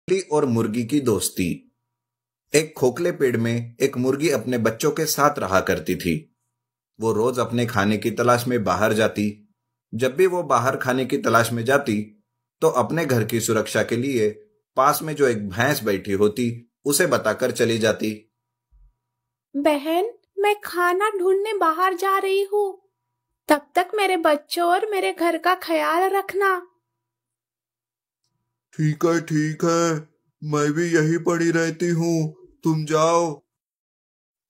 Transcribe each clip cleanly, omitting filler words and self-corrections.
बिल्ली और मुर्गी की दोस्ती। एक खोखले पेड़ में एक मुर्गी अपने बच्चों के साथ रहा करती थी। वो रोज अपने खाने की तलाश में बाहर जाती। जब भी वो बाहर खाने की तलाश में जाती तो अपने घर की सुरक्षा के लिए पास में जो एक भैंस बैठी होती उसे बताकर चली जाती। बहन, मैं खाना ढूंढने बाहर जा रही हूँ। तब तक मेरे बच्चों और मेरे घर का ख्याल रखना। ठीक है, मैं भी यही पड़ी रहती हूँ, तुम जाओ।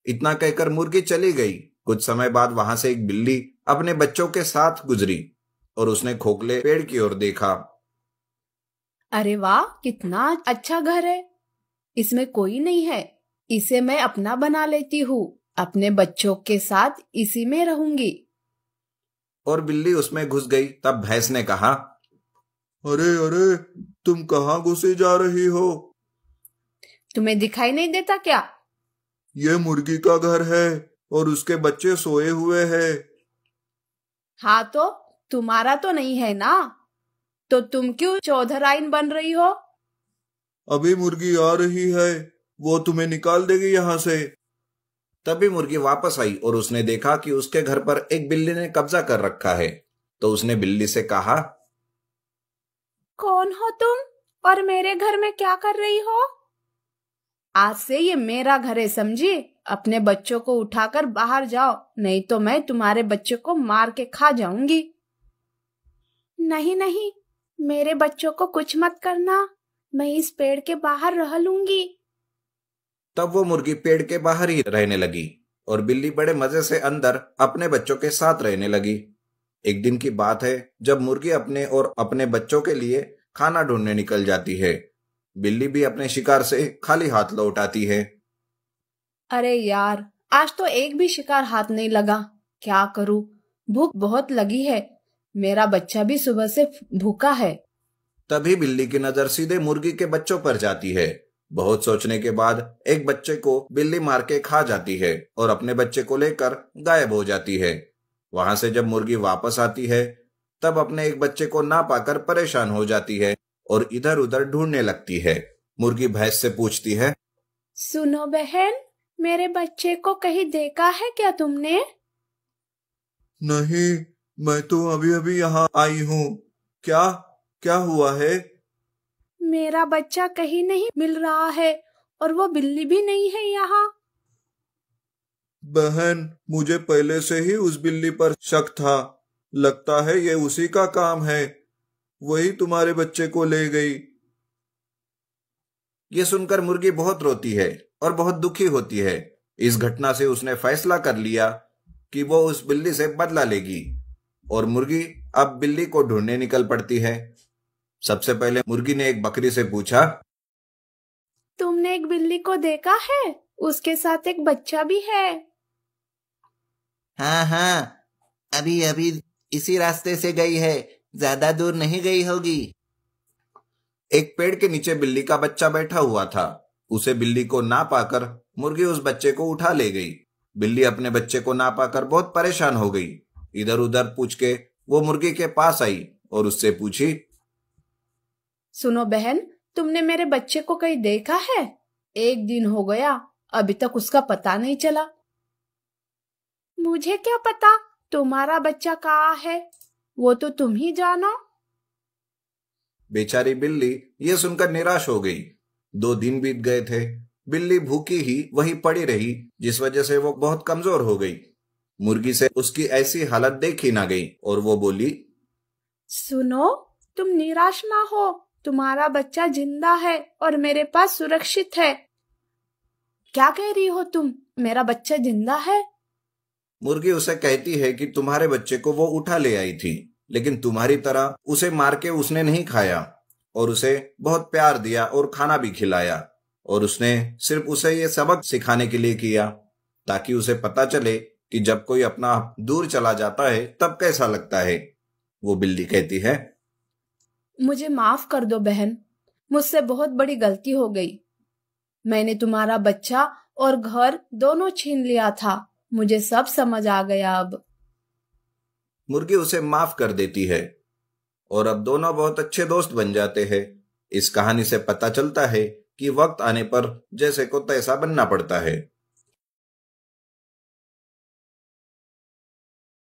इतना कहकर मुर्गी चली गई। कुछ समय बाद वहां से एक बिल्ली अपने बच्चों के साथ गुजरी और उसने खोखले पेड़ की ओर देखा। अरे वाह, कितना अच्छा घर है। इसमें कोई नहीं है। इसे मैं अपना बना लेती हूँ। अपने बच्चों के साथ इसी में रहूंगी। और बिल्ली उसमें घुस गई। तब भैंस ने कहा, अरे अरे, तुम कहाँ घुसे जा रही हो? तुम्हें दिखाई नहीं देता क्या? ये मुर्गी का घर है और उसके बच्चे सोए हुए हैं। हाँ तो तुम्हारा तो नहीं है ना, तो तुम क्यों चौधराइन बन रही हो? अभी मुर्गी आ रही है, वो तुम्हें निकाल देगी यहाँ से। तभी मुर्गी वापस आई और उसने देखा कि उसके घर पर एक बिल्ली ने कब्जा कर रखा है। तो उसने बिल्ली से कहा, कौन हो तुम और मेरे घर में क्या कर रही हो? आज से ये मेरा घर है, समझी? अपने बच्चों को उठाकर बाहर जाओ, नहीं तो मैं तुम्हारे बच्चों को मार के खा जाऊंगी। नहीं नहीं, मेरे बच्चों को कुछ मत करना। मैं इस पेड़ के बाहर रह लूंगी। तब वो मुर्गी पेड़ के बाहर ही रहने लगी और बिल्ली बड़े मजे से अंदर अपने बच्चों के साथ रहने लगी। एक दिन की बात है जब मुर्गी अपने और अपने बच्चों के लिए खाना ढूंढने निकल जाती है। बिल्ली भी अपने शिकार से खाली हाथ लौट आती है। अरे यार, आज तो एक भी शिकार हाथ नहीं लगा। क्या करूं? भूख बहुत लगी है। मेरा बच्चा भी सुबह से भूखा है। तभी बिल्ली की नजर सीधे मुर्गी के बच्चों पर जाती है। बहुत सोचने के बाद एक बच्चे को बिल्ली मार के खा जाती है और अपने बच्चे को लेकर गायब हो जाती है। वहां से जब मुर्गी वापस आती है तब अपने एक बच्चे को ना पाकर परेशान हो जाती है और इधर उधर ढूंढने लगती है। मुर्गी भैंस से पूछती है, सुनो बहन, मेरे बच्चे को कहीं देखा है क्या तुमने? नहीं, मैं तो अभी अभी यहाँ आई हूँ। क्या क्या हुआ है? मेरा बच्चा कहीं नहीं मिल रहा है और वो बिल्ली भी नहीं है यहाँ। बहन, मुझे पहले से ही उस बिल्ली पर शक था। लगता है ये उसी का काम है, वही तुम्हारे बच्चे को ले गई। ये सुनकर मुर्गी बहुत रोती है और बहुत दुखी होती है। इस घटना से उसने फैसला कर लिया कि वो उस बिल्ली से बदला लेगी और मुर्गी अब बिल्ली को ढूंढने निकल पड़ती है। सबसे पहले मुर्गी ने एक बकरी से पूछा, तुमने एक बिल्ली को देखा है? उसके साथ एक बच्चा भी है। हाँ हाँ, अभी अभी इसी रास्ते से गई है, ज्यादा दूर नहीं गई होगी। एक पेड़ के नीचे बिल्ली का बच्चा बैठा हुआ था। उसे बिल्ली को ना पाकर मुर्गी उस बच्चे को उठा ले गई। बिल्ली अपने बच्चे को ना पाकर बहुत परेशान हो गई। इधर उधर पूछ के वो मुर्गी के पास आई और उससे पूछी, सुनो बहन, तुमने मेरे बच्चे को कहीं देखा है? एक दिन हो गया, अभी तक उसका पता नहीं चला। मुझे क्या पता तुम्हारा बच्चा कहाँ है, वो तो तुम ही जानो। बेचारी बिल्ली ये सुनकर निराश हो गई। 2 दिन बीत गए थे। बिल्ली भूखी ही वहीं पड़ी रही, जिस वजह से वो बहुत कमजोर हो गई। मुर्गी से उसकी ऐसी हालत देखी ना गई और वो बोली, सुनो, तुम निराश ना हो। तुम्हारा बच्चा जिंदा है और मेरे पास सुरक्षित है। क्या कह रही हो तुम? मेरा बच्चा जिंदा है? मुर्गी उसे कहती है कि तुम्हारे बच्चे को वो उठा ले आई थी, लेकिन तुम्हारी तरह उसे मार के उसने नहीं खाया और उसे बहुत प्यार दिया और खाना भी खिलाया। और उसने सिर्फ उसे ये सबक सिखाने के लिए किया ताकि उसे पता चले कि जब कोई अपना दूर चला जाता है तब कैसा लगता है। वो बिल्ली कहती है, मुझे माफ कर दो बहन, मुझसे बहुत बड़ी गलती हो गई। मैंने तुम्हारा बच्चा और घर दोनों छीन लिया था। मुझे सब समझ आ गया अब। मुर्गी उसे माफ कर देती है और अब दोनों बहुत अच्छे दोस्त बन जाते हैं। इस कहानी से पता चलता है कि वक्त आने पर जैसे को तैसा बनना पड़ता है।